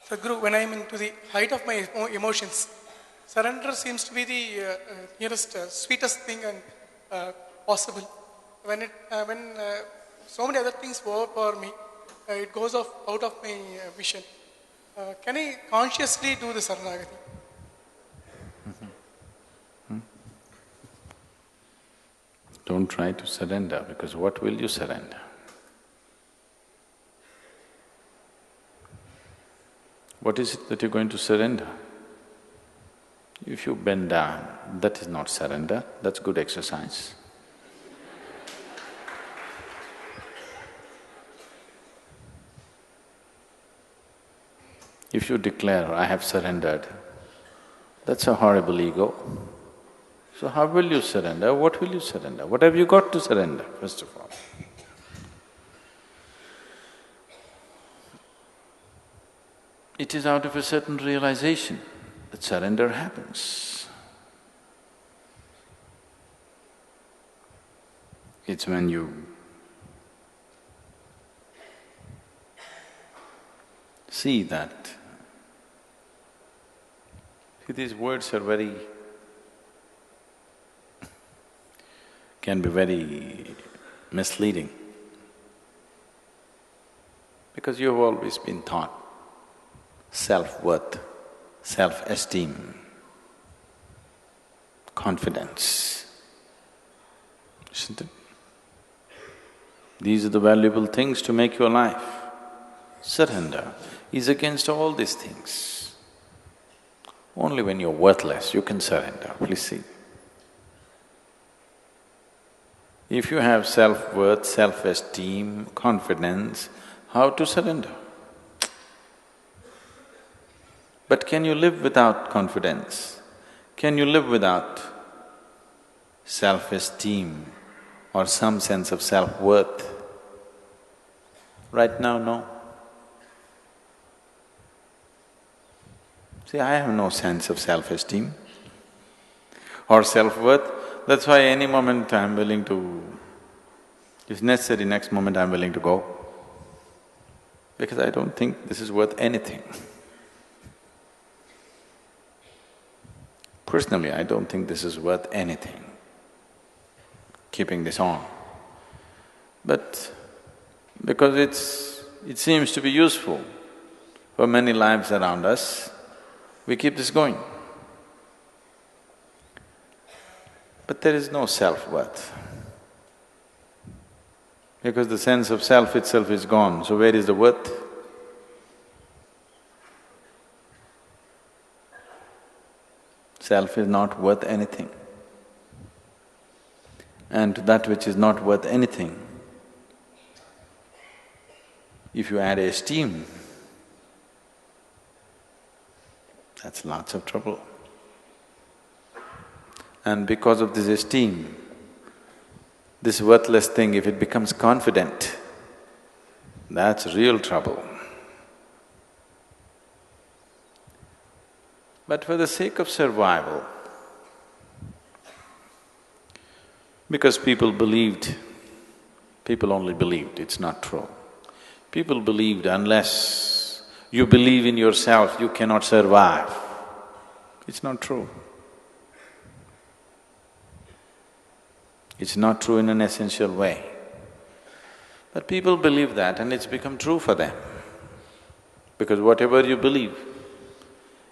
Sadhguru, when I am into the height of my emotions, surrender seems to be the nearest, sweetest thing and possible. When so many other things overpower me, it goes off out of my vision. Can I consciously do the Saranagati? Don't try to surrender, because what will you surrender? What is it that you're going to surrender? If you bend down, that is not surrender, that's good exercise. If you declare, I have surrendered, that's a horrible ego. So how will you surrender? What will you surrender? What have you got to surrender, first of all? It is out of a certain realization that surrender happens. It's when you see that… See, these words are can be very misleading, because you've always been taught self-worth, self-esteem, confidence, isn't it? These are the valuable things to make your life. Surrender is against all these things. Only when you're worthless you can surrender, please see. If you have self-worth, self-esteem, confidence, how to surrender? But can you live without confidence? Can you live without self-esteem or some sense of self-worth? Right now, no. See, I have no sense of self-esteem or self-worth. That's why any moment I'm willing to… if necessary, next moment I'm willing to go, because I don't think this is worth anything. Personally, I don't think this is worth anything, keeping this on. But because it seems to be useful for many lives around us, we keep this going. But there is no self-worth, because the sense of self itself is gone, so where is the worth? Self is not worth anything. And to that which is not worth anything, if you add esteem, that's lots of trouble. And because of this esteem, this worthless thing, if it becomes confident, that's real trouble. But for the sake of survival, because people believed, people only believed, it's not true. People believed unless you believe in yourself, you cannot survive. It's not true. It's not true in an essential way. But people believe that and it's become true for them. Because whatever you believe,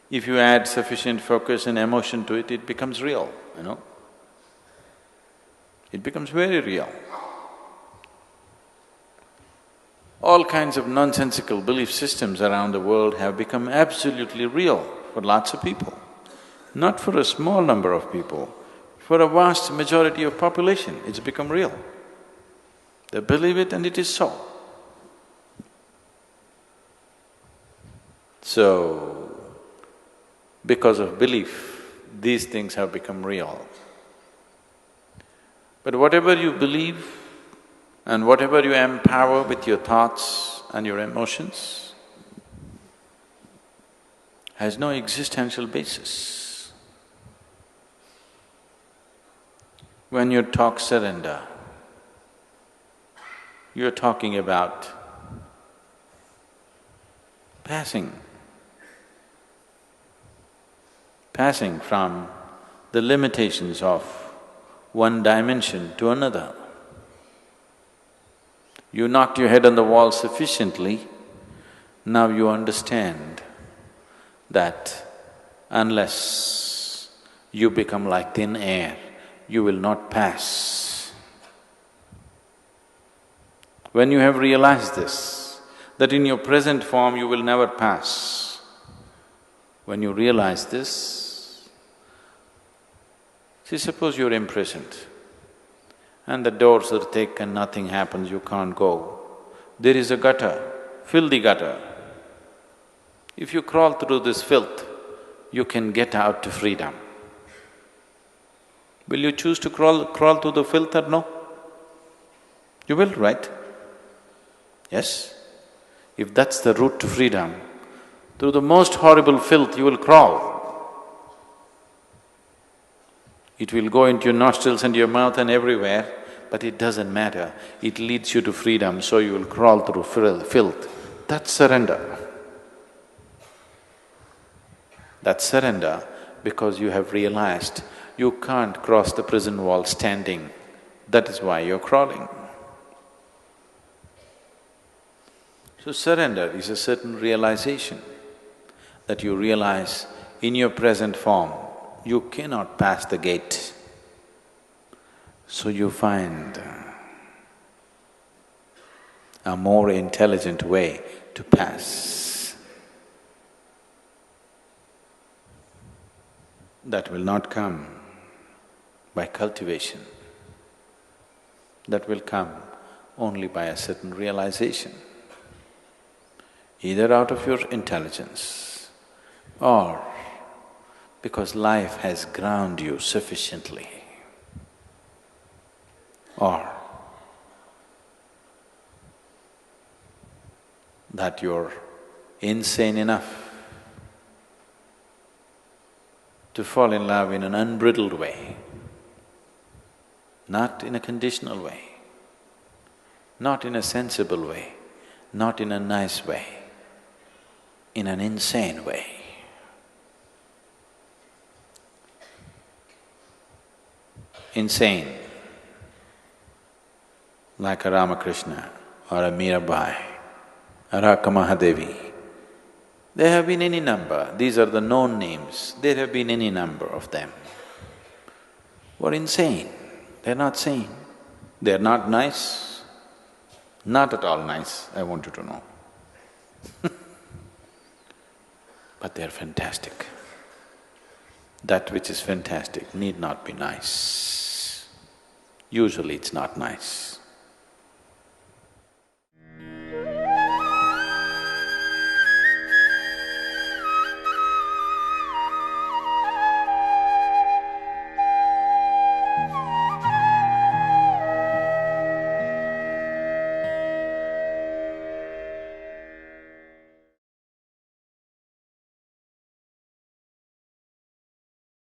if you add sufficient focus and emotion to it, it becomes real, you know. It becomes very real. All kinds of nonsensical belief systems around the world have become absolutely real for lots of people. Not for a small number of people, for a vast majority of population, it's become real. They believe it and it is so. So, because of belief, these things have become real. But whatever you believe and whatever you empower with your thoughts and your emotions has no existential basis. When you talk surrender, you're talking about passing passing from the limitations of one dimension to another. You knocked your head on the wall sufficiently, now you understand that unless you become like thin air, you will not pass. When you have realized this, that in your present form you will never pass, when you realize this, see, suppose you're imprisoned and the doors are thick and nothing happens, you can't go. There is a gutter, filthy gutter. If you crawl through this filth, you can get out to freedom. Will you choose to crawl through the filth or no? You will, right? Yes? If that's the route to freedom, through the most horrible filth you will crawl. It will go into your nostrils and your mouth and everywhere, but it doesn't matter. It leads you to freedom, so you will crawl through filth. That's surrender. That's surrender because you have realized you can't cross the prison wall standing. That is why you're crawling. So surrender is a certain realization that you realize in your present form, you cannot pass the gate. So you find a more intelligent way to pass. That will not come by cultivation. That will come only by a certain realization, either out of your intelligence or because life has ground you sufficiently, or that you're insane enough to fall in love in an unbridled way, not in a conditional way, not in a sensible way, not in a nice way, in an insane way. Insane, like a Ramakrishna or a Mirabai or a Mahadevi. There have been any number, these are the known names, there have been any number of them who are insane. They're not sane, they're not nice, not at all nice, I want you to know. But they're fantastic. That which is fantastic need not be nice. Usually it's not nice.